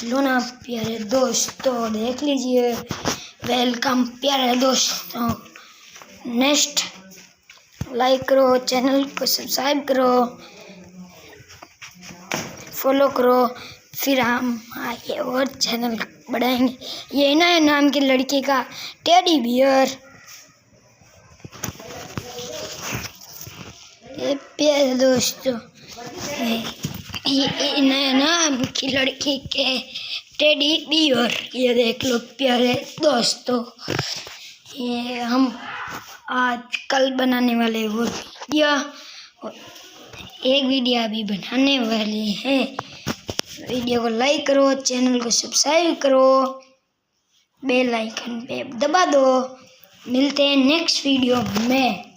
लो ना प्यारे दोस्तों, देख लीजिए। वेलकम प्यारे दोस्तों। नेक्स्ट लाइक करो, चैनल को सब्सक्राइब करो, फॉलो करो, फिर हम आगे और चैनल बढ़ाएंगे। ये नए नाम की लड़की का टेडी बियर। ये प्यारे दोस्तों, ये नए नाम की लड़की के टेडी बियर, ये देख लो प्यारे दोस्तों। ये हम आज कल बनाने वाले वो एक वीडियो अभी बनाने वाले हैं। वीडियो को लाइक करो, चैनल को सब्सक्राइब करो, बेल आइकन पे दबा दो। मिलते हैं नेक्स्ट वीडियो में।